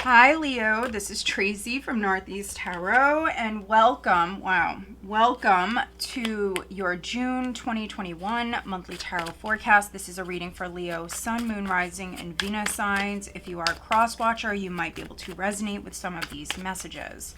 Hi Leo, this is Tracy from Northeast Tarot and welcome to your June 2021 monthly tarot forecast. This is a reading for Leo, Sun, Moon, Rising, and Venus signs. If you are a cross watcher, you might be able to resonate with some of these messages.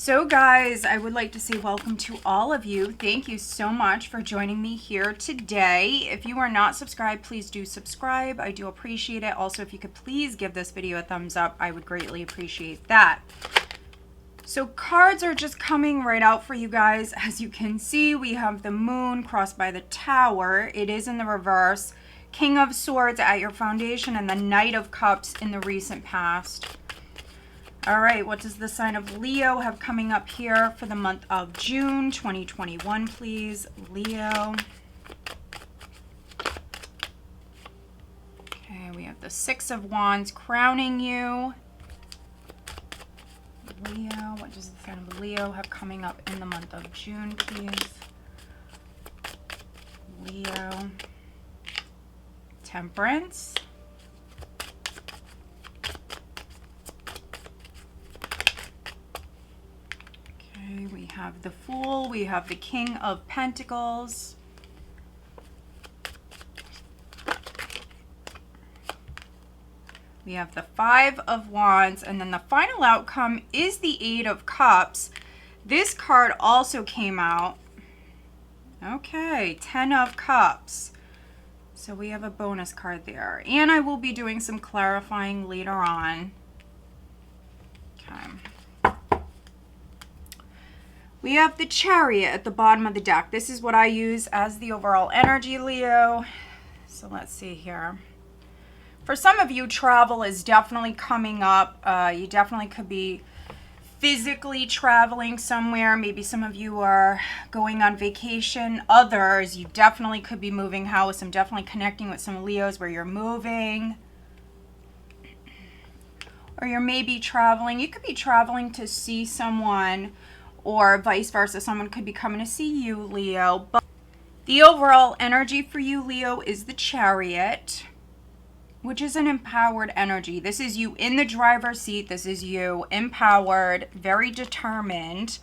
So guys, I would like to say welcome to all of you. Thank you so much for joining me here today. If you are not subscribed, please do subscribe. I do appreciate it. Also, if you could please give this video a thumbs up, I would greatly appreciate that. So cards are just coming right out for you guys. As you can see, we have the Moon crossed by the Tower. It is in the reverse. King of Swords at your foundation and the Knight of Cups in the recent past. All right, what does the sign of Leo have coming up here for the month of June 2021, please? Leo. Okay, we have the Six of Wands crowning you. Leo, what does the sign of Leo have coming up in the month of June, please? Leo. Temperance. We have the Fool, we have the King of Pentacles. We have the Five of Wands, and then the final outcome is the Eight of Cups. This card also came out. Okay, 10 of Cups. So we have a bonus card there. And I will be doing some clarifying later on. Okay. We have the Chariot at the bottom of the deck. This is what I use as the overall energy, Leo. So let's see here. For some of you, travel is definitely coming up. You definitely could be physically traveling somewhere. Maybe some of you are going on vacation. Others, you definitely could be moving house. I'm definitely connecting with some Leos where you're moving. Or you're maybe traveling. You could be traveling to see someone, or vice versa. Someone could be coming to see you, Leo. But the overall energy for you, Leo, is the Chariot, which is an empowered energy. This is you in the driver's seat. This is you empowered, very determined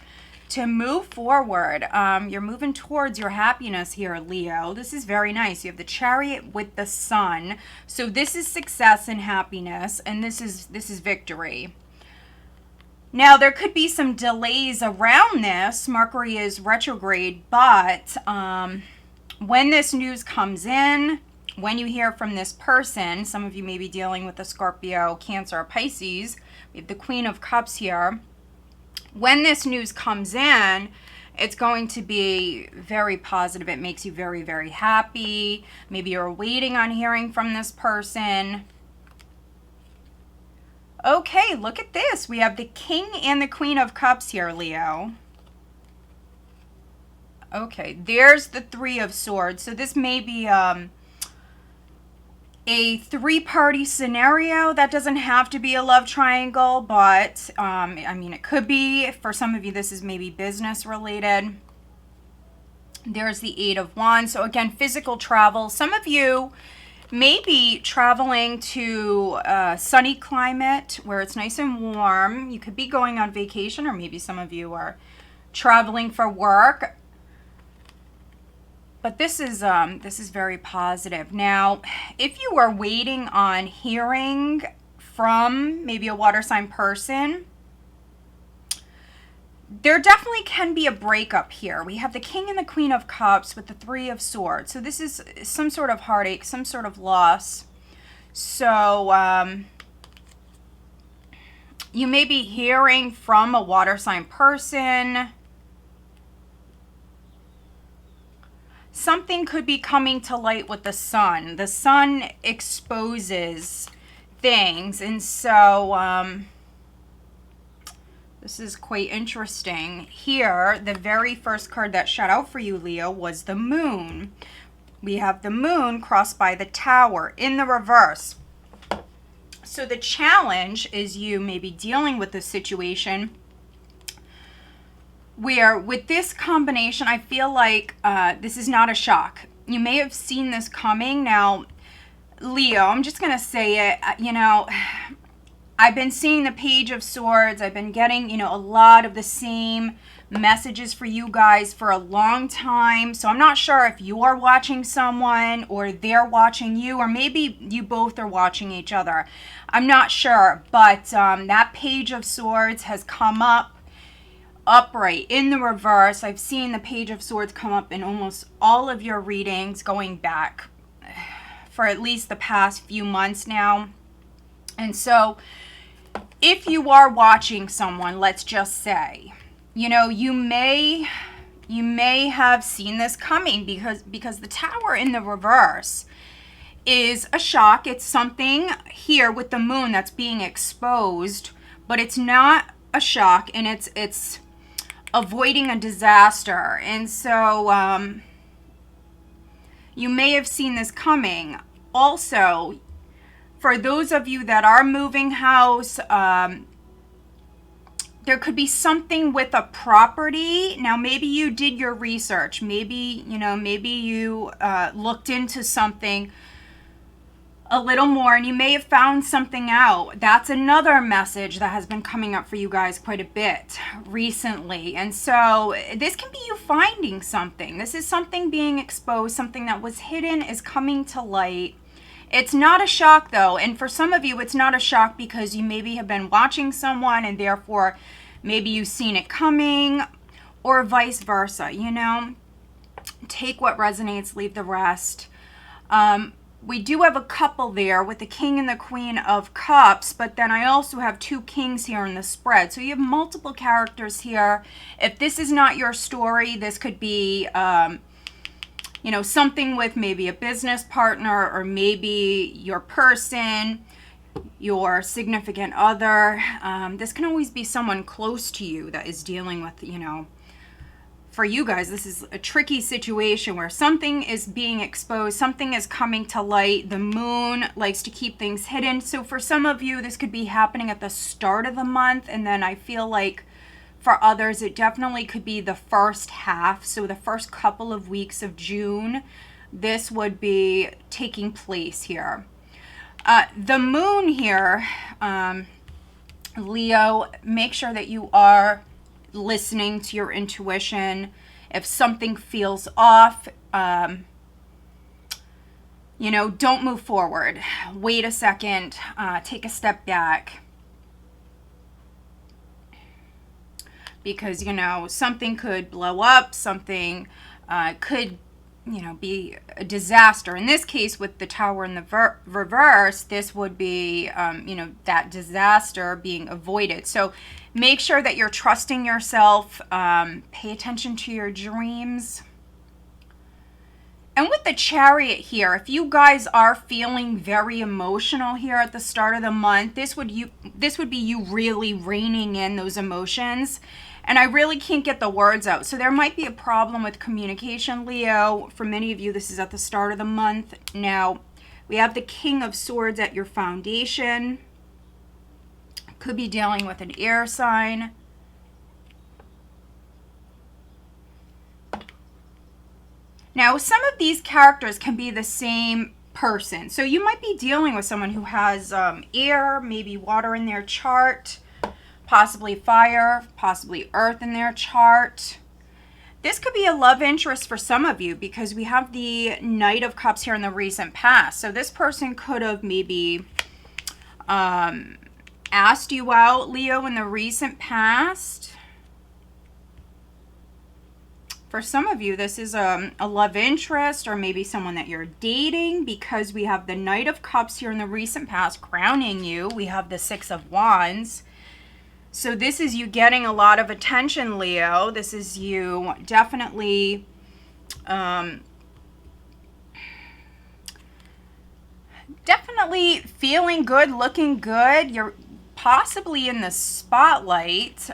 to move forward. You're moving towards your happiness here, Leo. This is very nice. You have the Chariot with the Sun. So this is success and happiness, and this is victory. Now, there could be some delays around this. Mercury is retrograde, but when this news comes in, when you hear from this person, some of you may be dealing with a Scorpio, Cancer, or Pisces. We have the Queen of Cups here. When this news comes in, it's going to be very positive. It makes you very, very happy. Maybe you're waiting on hearing from this person. Okay, look at this. We have the King and the Queen of Cups here, Leo. Okay, there's the Three of Swords. So this may be a three-party scenario. That doesn't have to be a love triangle, but I mean, it could be. For some of you, this is maybe business related. There's the Eight of Wands. So again, physical travel. Some of you maybe traveling to a sunny climate where it's nice and warm. You could be going on vacation, or maybe some of you are traveling for work. But this is very positive. Now, if you are waiting on hearing from maybe a water sign person, there definitely can be a breakup here. We have the King and the Queen of Cups with the Three of Swords. So this is some sort of heartache, some sort of loss. So you may be hearing from a water sign person. Something could be coming to light with the Sun. The Sun exposes things, and so this is quite interesting. Here, the very first card that shot out for you, Leo, was the Moon. We have the Moon crossed by the Tower in the reverse. So the challenge is you may be dealing with this situation where with this combination, I feel like this is not a shock. You may have seen this coming. Now, Leo, I'm just going to say it, you know, I've been seeing the Page of Swords. I've been getting, you know, a lot of the same messages for you guys for a long time. So I'm not sure if you're watching someone or they're watching you, or maybe you both are watching each other. I'm not sure, but that Page of Swords has come up upright in the reverse. I've seen the Page of Swords come up in almost all of your readings going back for at least the past few months now. And so if you are watching someone, let's just say, you know, you may have seen this coming because the Tower in the reverse is a shock. It's something here with the Moon that's being exposed, but it's not a shock, and it's avoiding a disaster. And so you may have seen this coming. Also, for those of you that are moving house, there could be something with a property. Now, maybe you did your research. Maybe, you know, maybe you looked into something a little more, and you may have found something out. That's another message that has been coming up for you guys quite a bit recently. And so this can be you finding something. This is something being exposed. Something that was hidden is coming to light. It's not a shock, though, and for some of you it's not a shock because you maybe have been watching someone and therefore maybe you've seen it coming, or vice versa. You know, take what resonates, leave the rest. We do have a couple there with the King and the Queen of Cups, but then I also have two kings here in the spread. So you have multiple characters here. If this is not your story, this could be you know, something with maybe a business partner, or maybe your person, your significant other. This can always be someone close to you that is dealing with, you know, for you guys, this is a tricky situation where something is being exposed, something is coming to light. The Moon likes to keep things hidden. So for some of you, this could be happening at the start of the month, and then I feel like for others, it definitely could be the first half. So the first couple of weeks of June, this would be taking place here. The Moon here, Leo, make sure that you are listening to your intuition. If something feels off, you know, don't move forward. Wait a second, take a step back. Because, you know, something could blow up, something could, you know, be a disaster. In this case, with the Tower in the reverse, this would be, you know, that disaster being avoided. So make sure that you're trusting yourself. Pay attention to your dreams. And with the Chariot here, if you guys are feeling very emotional here at the start of the month, this would be you really reining in those emotions. And I really can't get the words out. So there might be a problem with communication, Leo. For many of you, this is at the start of the month. Now, we have the King of Swords at your foundation. Could be dealing with an air sign. Now, some of these characters can be the same person. So you might be dealing with someone who has air, maybe water in their chart, possibly fire, possibly earth in their chart. This could be a love interest for some of you because we have the Knight of Cups here in the recent past. So this person could have maybe asked you out, Leo, in the recent past. For some of you, this is a love interest, or maybe someone that you're dating, because we have the Knight of Cups here in the recent past crowning you. We have the Six of Wands. So this is you getting a lot of attention, Leo. This is you definitely definitely feeling good, looking good. You're possibly in the spotlight.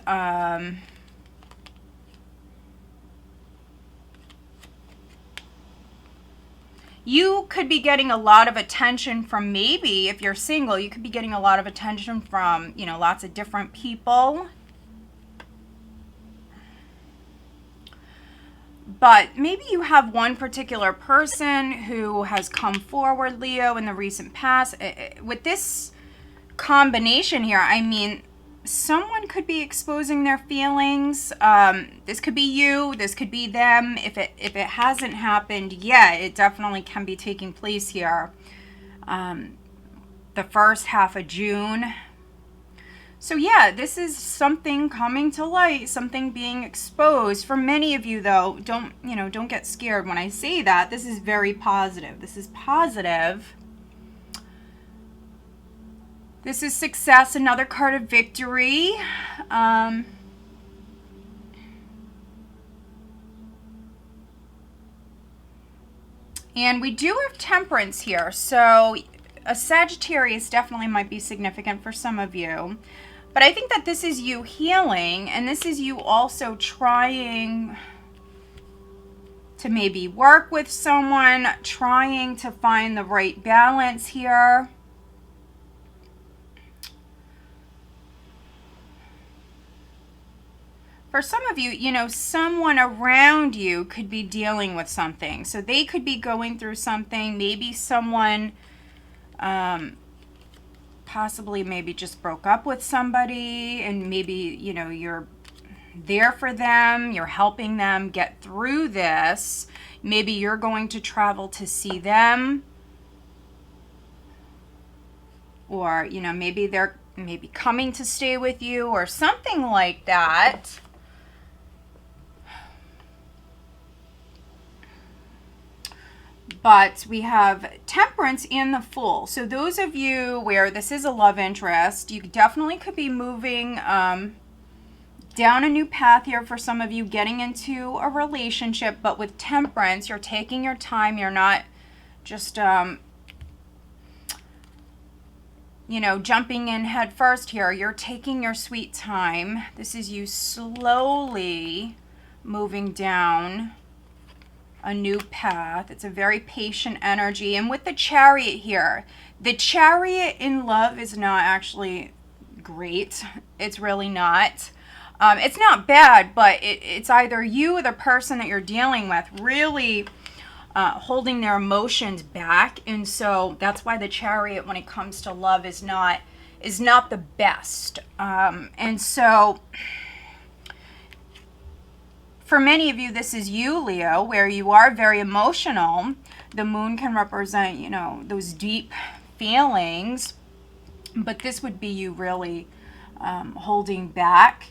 You could be getting a lot of attention from, maybe if you're single, you could be getting a lot of attention from, you know, lots of different people. But maybe you have one particular person who has come forward, Leo, in the recent past. With this combination here. I mean, someone could be exposing their feelings. This could be you, this could be them. If it hasn't happened yet, it definitely can be taking place here. The first half of June. So yeah, this is something coming to light, something being exposed. For many of you though, don't get scared when I say that. This is very positive. This is positive. This is success, another card of victory. And we do have Temperance here. So a Sagittarius definitely might be significant for some of you. But I think that this is you healing, and this is you also trying to maybe work with someone, trying to find the right balance here. For some of you, someone around you could be dealing with something. So they could be going through something. Maybe someone possibly maybe just broke up with somebody, and maybe, you're there for them. You're helping them get through this. Maybe you're going to travel to see them. Or, maybe they're coming to stay with you or something like that. But we have Temperance and the Fool. So those of you where this is a love interest, you definitely could be moving down a new path here. For some of you, getting into a relationship. But with Temperance, you're taking your time. You're not just, jumping in head first here. You're taking your sweet time. This is you slowly moving down a new path. It's a very patient energy. And with the Chariot here, the Chariot in love is not actually great. It's really not. It's not bad, but it's either you or the person that you're dealing with really holding their emotions back. And so that's why the Chariot, when it comes to love, is not the best. And so for many of you, this is you, Leo, where you are very emotional. The moon can represent, those deep feelings. But this would be you really holding back.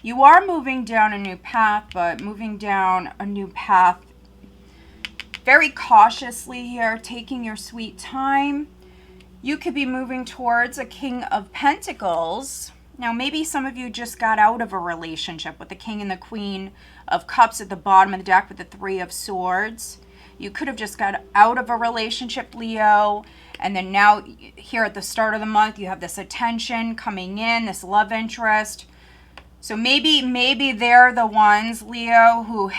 You are moving down a new path, but moving down a new path very cautiously here, taking your sweet time. You could be moving towards a King of Pentacles. Now, maybe some of you just got out of a relationship with the King and the Queen of Cups at the bottom of the deck with the Three of Swords. You could have just got out of a relationship, Leo, and then now here at the start of the month, you have this attention coming in, this love interest. So maybe they're the ones, Leo, who,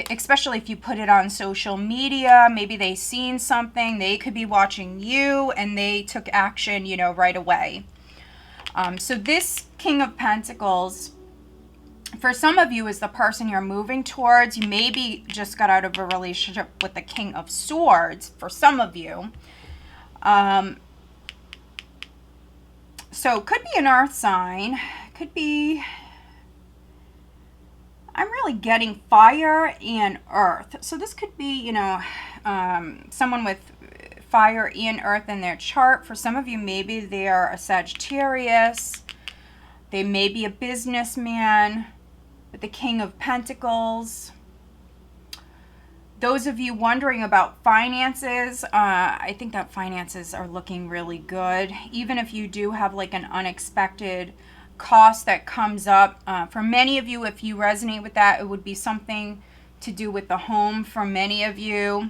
especially if you put it on social media, maybe they seen something, they could be watching you, and they took action, right away. So this King of Pentacles, for some of you, is the person you're moving towards. You maybe just got out of a relationship with the King of Swords, for some of you. So could be an earth sign, could be, I'm really getting fire and earth. So this could be, someone with fire and earth in their chart. For some of you, maybe they're a Sagittarius. They may be a businessman with the King of Pentacles. Those of you wondering about finances, I think that finances are looking really good. Even if you do have like an unexpected cost that comes up. For many of you, if you resonate with that, it would be something to do with the home for many of you.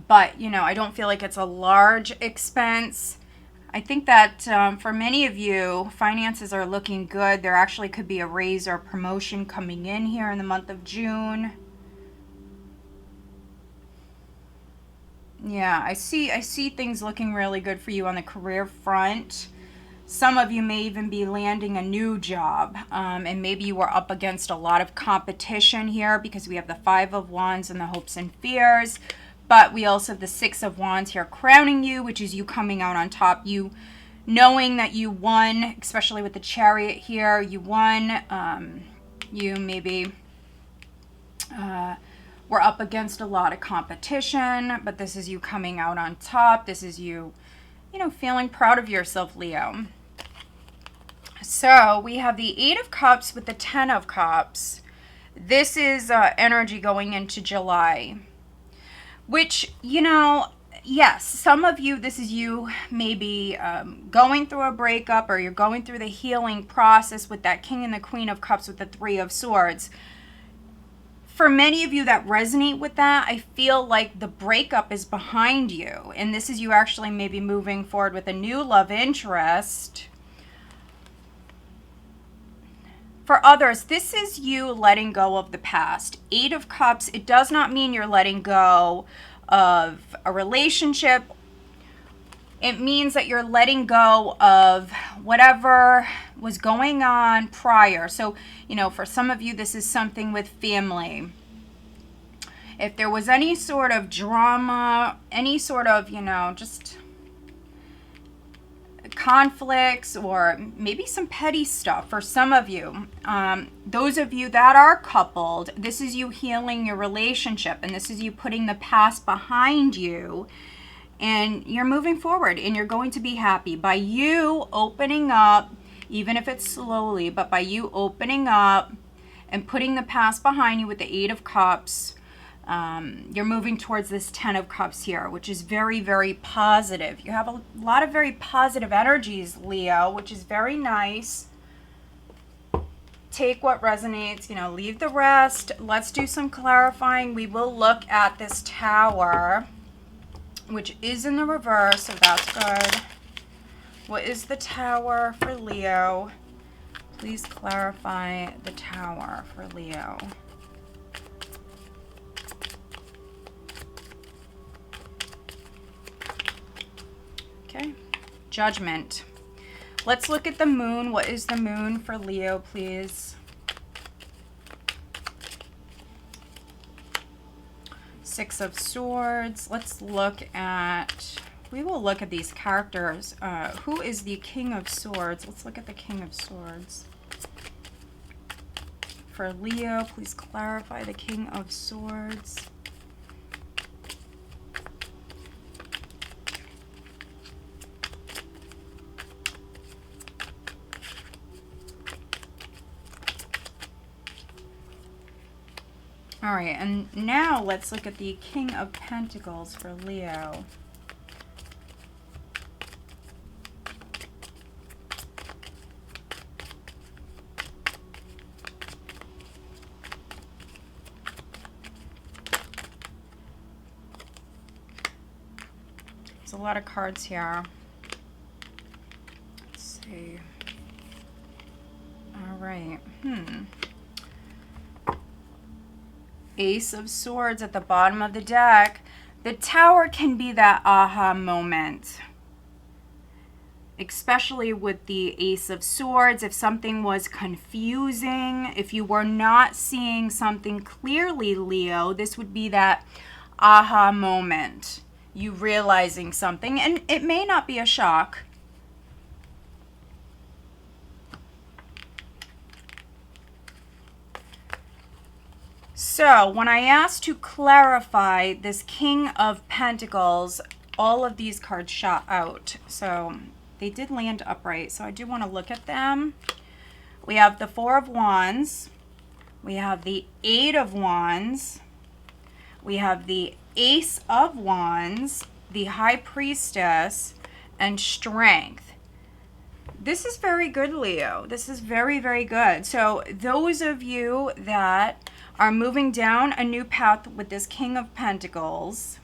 But, I don't feel like it's a large expense. I think that for many of you, finances are looking good. There actually could be a raise or promotion coming in here in the month of June. Yeah, I see things looking really good for you on the career front. Some of you may even be landing a new job, and maybe you were up against a lot of competition here because we have the Five of Wands and the hopes and fears. But we also have the Six of Wands here crowning you, which is you coming out on top. You knowing that you won, especially with the Chariot here. You won. You maybe were up against a lot of competition, but this is you coming out on top. This is you, feeling proud of yourself, Leo. So we have the Eight of Cups with the Ten of Cups. This is energy going into July, which, yes, some of you, this is you maybe going through a breakup, or you're going through the healing process with that King and the Queen of Cups with the Three of Swords. For many of you that resonate with that, I feel like the breakup is behind you. And this is you actually maybe moving forward with a new love interest. For others, this is you letting go of the past. Eight of Cups, it does not mean you're letting go of a relationship. It means that you're letting go of whatever was going on prior. So, for some of you, this is something with family. If there was any sort of drama, any sort of, just conflicts, or maybe some petty stuff for some of you. Those of you that are coupled, this is you healing your relationship, and this is you putting the past behind you, and you're moving forward, and you're going to be happy by you opening up, even if it's slowly, but by you opening up and putting the past behind you with the Eight of Cups. You're moving towards this Ten of Cups here, which is very, very positive. You have a lot of very positive energies, Leo, which is very nice. Take what resonates, leave the rest. Let's do some clarifying. We will look at this Tower, which is in the reverse, so that's good. What is the Tower for Leo? Please clarify the Tower for Leo. Okay, Judgment. Let's look at the Moon. What is the Moon for Leo, please? Six of Swords. Let's look at, we will look at these characters. Who is the King of Swords? Let's look at the King of Swords. For Leo, please clarify the King of Swords. All right, and now let's look at the King of Pentacles for Leo. There's a lot of cards here. Let's see. All right. Ace of Swords at the bottom of the deck. The Tower can be that aha moment, especially with the Ace of Swords. If something was confusing, if you were not seeing something clearly, Leo, this would be that aha moment, you realizing something, and it may not be a shock. So when I asked to clarify this King of Pentacles, all of these cards shot out. So they did land upright. So I do want to look at them. We have the Four of Wands. We have the Eight of Wands. We have the Ace of Wands, the High Priestess, and Strength. This is very good, Leo. This is very, very good. So those of you that are moving down a new path with this King of Pentacles,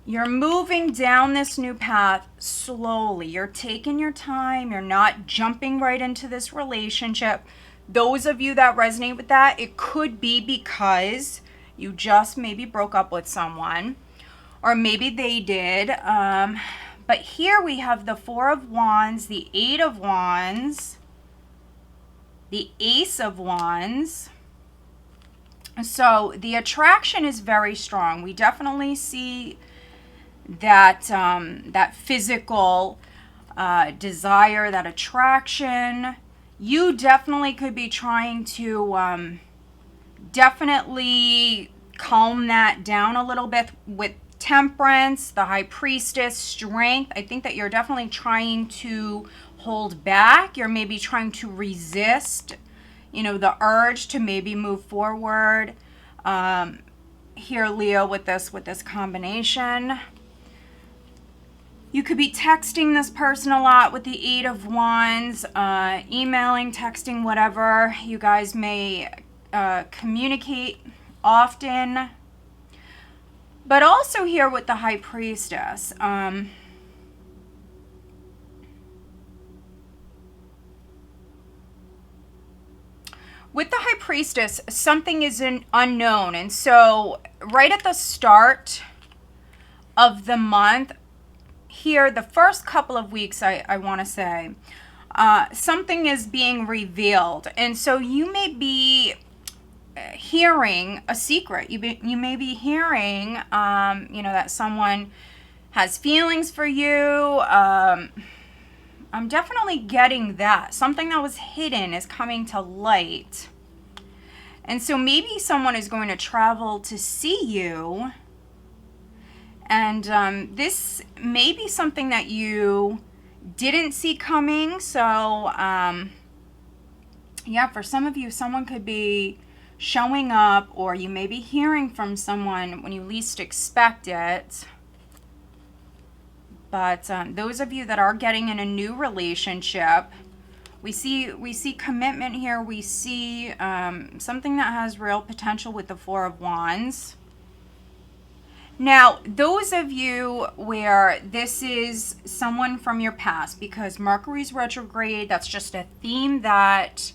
you're moving down this new path slowly. You're taking your time. You're not jumping right into this relationship. Those of you that resonate with that, it could be because you just maybe broke up with someone, or maybe they did. But here we have the Four of Wands, the Eight of Wands, the Ace of Wands, So the attraction is very strong. We definitely see that that physical desire, that attraction. You definitely could be trying to definitely calm that down a little bit with temperance, the high priestess, strength. I think that you're definitely trying to hold back. You're maybe trying to resist, you know, the urge to maybe move forward. Here, Leo, with this combination. You could be texting this person a lot with the Eight of Wands, emailing, texting, whatever. You guys may communicate often. But also here with the High Priestess. With the High Priestess, something is unknown. And so right at the start of the month, here, the first couple of weeks, I want to say, something is being revealed. And so you may be hearing a secret. You may be hearing, you know, that someone has feelings for you. I'm definitely getting that. Something that was hidden is coming to light. And so maybe someone is going to travel to see you. And this may be something that you didn't see coming. So, yeah, for some of you, someone could be showing up, or you may be hearing from someone when you least expect it. But those of you that are getting in a new relationship, we see commitment here. We see something that has real potential with the Four of Wands. Now, those of you where this is someone from your past, because Mercury's retrograde, that's just a theme that,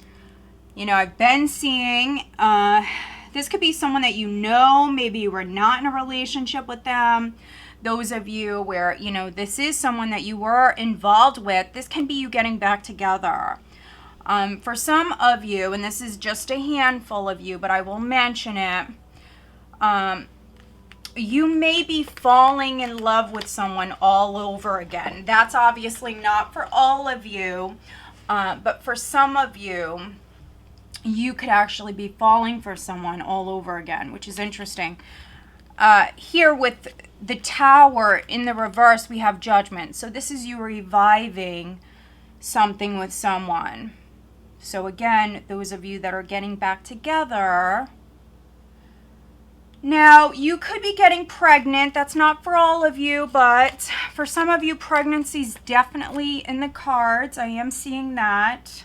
you know, I've been seeing. This could be someone that you know, maybe you were not in a relationship with them. Those of you where, you know, this is someone that you were involved with, this can be you getting back together. For some of you, and this is just a handful of you, but I will mention it, you may be falling in love with someone all over again. That's obviously not for all of you, but for some of you, you could actually be falling for someone all over again, which is interesting. Here with the Tower in the reverse, we have Judgment. So this is you reviving something with someone. So again, those of you that are getting back together. Now, you could be getting pregnant. That's not for all of you, but for some of you, pregnancy is definitely in the cards. I am seeing that.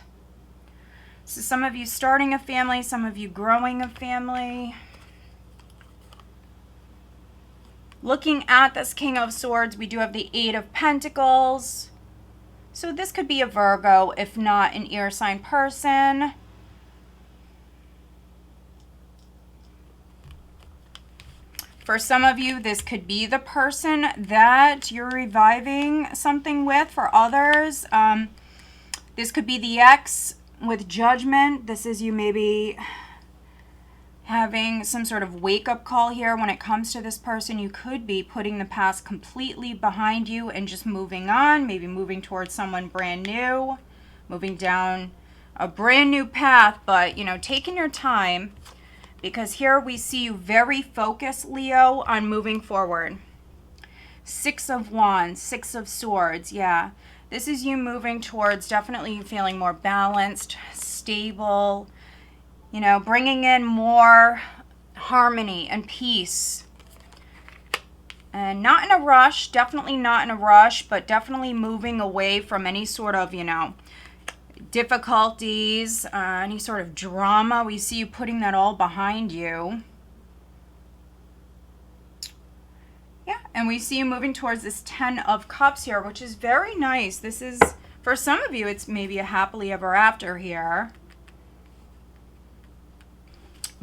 So some of you starting a family, some of you growing a family. Looking at this King of Swords, we do have the Eight of Pentacles. So this could be a Virgo, if not an air sign person. For some of you, this could be the person that you're reviving something with. For others, this could be the ex with Judgment. This is you maybe having some sort of wake-up call here when it comes to this person. You could be putting the past completely behind you and just moving on, maybe moving towards someone brand new, moving down a brand new path, but, you know, taking your time. Because here we see you very focused, Leo, on moving forward. Six of Wands, Six of Swords, yeah. This is you moving towards definitely feeling more balanced, stable, you know, bringing in more harmony and peace. And not in a rush, definitely not in a rush, but definitely moving away from any sort of, you know, difficulties, any sort of drama. We see you putting that all behind you. Yeah, and we see you moving towards this 10 of Cups here, which is very nice. This is, for some of you, it's maybe a happily ever after here.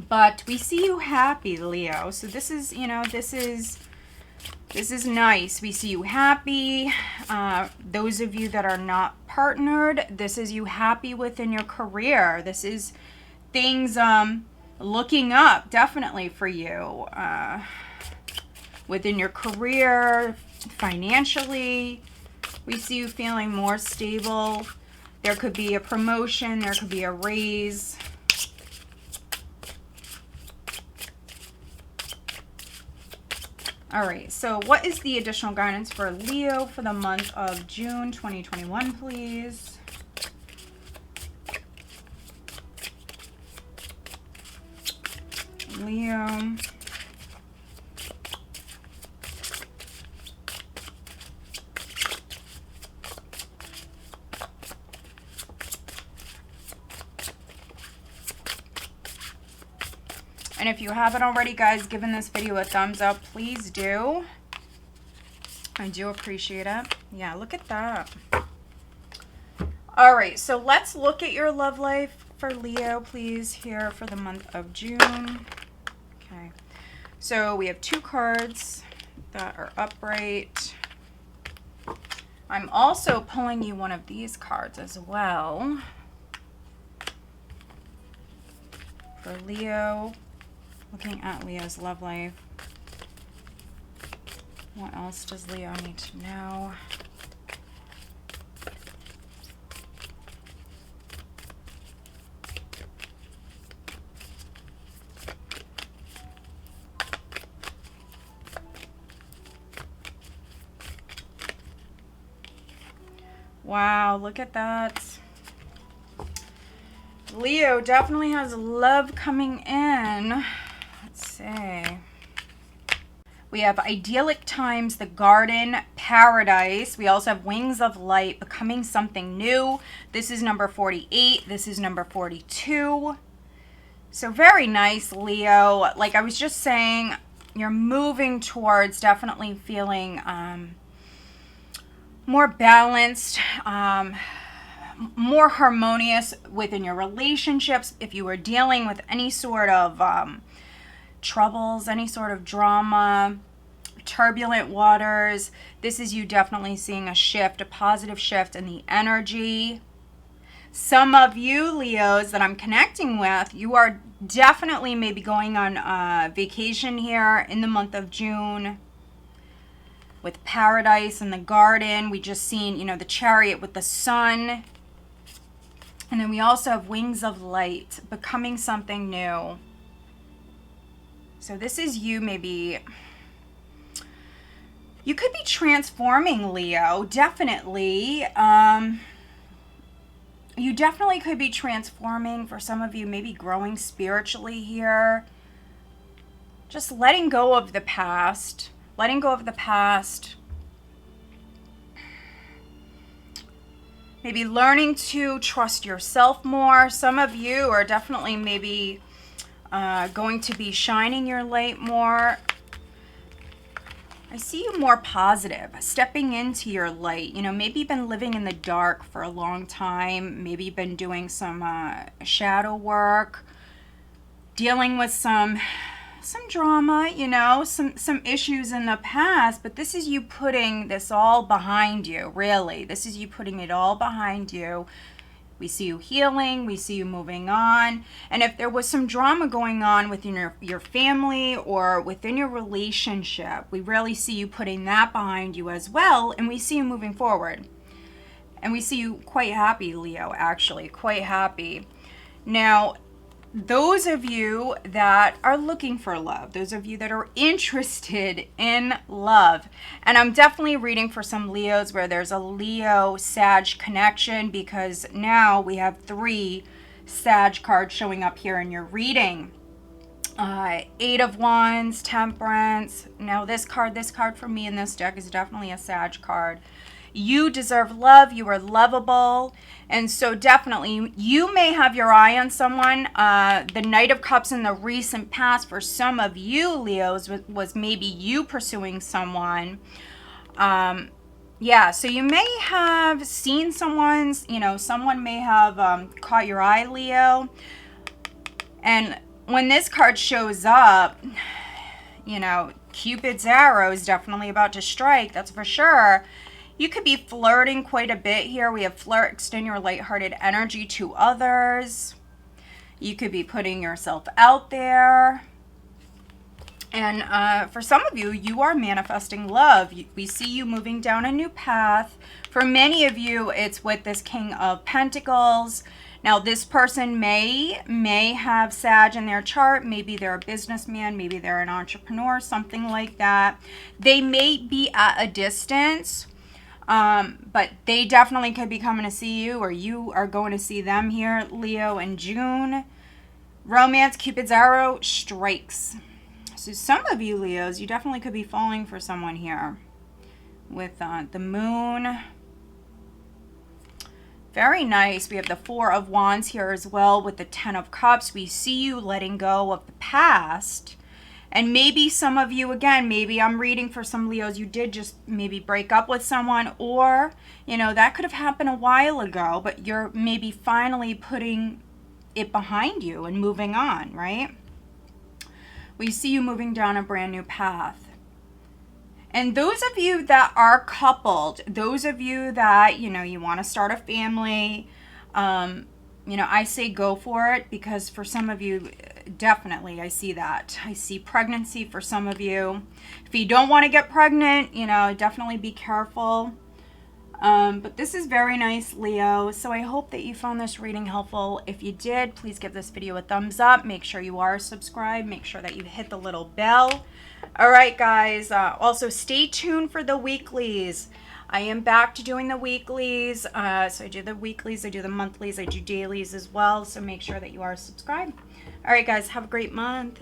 But we see you happy, Leo. So this is, you know, this is nice. We see you happy. Those of you that are not partnered, this is you happy within your career. This is things, looking up, definitely for you, within your career, financially. We see you feeling more stable. There could be a promotion, there could be a raise. All right, so what is the additional guidance for Leo for the month of June 2021, please? Leo. And if you haven't already, guys, given this video a thumbs up, please do. I do appreciate it. Yeah, look at that. All right, so let's look at your love life for Leo, please, here for the month of June. Okay, so we have 2 cards that are upright. I'm also pulling you one of these cards as well for Leo. Looking at Leo's love life. What else does Leo need to know? Wow, look at that. Leo definitely has love coming in. Let's see. We have idyllic times, the garden, paradise. We also have wings of light, becoming something new. This is number 48. This is number 42. So very nice, Leo. Like I was just saying, you're moving towards definitely feeling more balanced, more harmonious within your relationships. If you were dealing with any sort of troubles, any sort of drama, turbulent waters, this is you definitely seeing a shift, a positive shift in the energy. Some of you Leos that I'm connecting with, you are definitely maybe going on vacation here in the month of June. With paradise and the garden, we just seen, you know, the chariot with the sun. And then we also have wings of light, becoming something new. So this is you maybe, you could be transforming, Leo, definitely. You definitely could be transforming. For some of you, maybe growing spiritually here. Just letting go of the past. Letting go of the past. Maybe learning to trust yourself more. Some of you are definitely maybe going to be shining your light more. I see you more positive, stepping into your light. You know, maybe you've been living in the dark for a long time. Maybe you've been doing some shadow work, dealing with some drama, you know, some issues in the past, but this is you putting this all behind you, really. This is you putting it all behind you. We see you healing, we see you moving on. And if there was some drama going on within your family or within your relationship, we really see you putting that behind you as well, and we see you moving forward. And we see you quite happy, Leo, actually, quite happy. Now, those of you that are looking for love, those of you that are interested in love, and I'm definitely reading for some Leos where there's a Leo-Sag connection, because now we have 3 Sag cards showing up here in your reading. 8 of Wands, Temperance. Now this card for me in this deck is definitely a Sag card. You deserve love. You are lovable. And so definitely you may have your eye on someone. The Knight of Cups in the recent past for some of you Leos was maybe you pursuing someone. Yeah, so you may have seen someone's, you know, someone may have caught your eye, Leo. And when this card shows up, you know, Cupid's arrow is definitely about to strike. That's for sure. You could be flirting quite a bit here. We have flirt, extend your lighthearted energy to others. You could be putting yourself out there. And for some of you, you are manifesting love. We see you moving down a new path. For many of you, it's with this King of Pentacles. Now, this person may have Sag in their chart. Maybe they're a businessman. Maybe they're an entrepreneur, something like that. They may be at a distance, but they definitely could be coming to see you, or you are going to see them here, Leo, in June. Romance, Cupid's arrow strikes. So some of you Leos, you definitely could be falling for someone here with the moon. Very nice. We have the Four of Wands here as well with the Ten of Cups. We see you letting go of the past. And maybe some of you, again, maybe I'm reading for some Leos, you did just maybe break up with someone, or, you know, that could have happened a while ago, but you're maybe finally putting it behind you and moving on, right? We see you moving down a brand new path. And those of you that are coupled, those of you that, you know, you want to start a family, you know, I say go for it, because for some of you, definitely, I see that. I see pregnancy for some of you. If you don't want to get pregnant, you know, definitely be careful. But this is very nice, Leo. So I hope that you found this reading helpful. If you did, please give this video a thumbs up. Make sure you are subscribed. Make sure that you hit the little bell. All right, guys. Also, stay tuned for the weeklies. I am back to doing the weeklies. So I do the weeklies, I do the monthlies, I do dailies as well. So make sure that you are subscribed. All right, guys. Have a great month.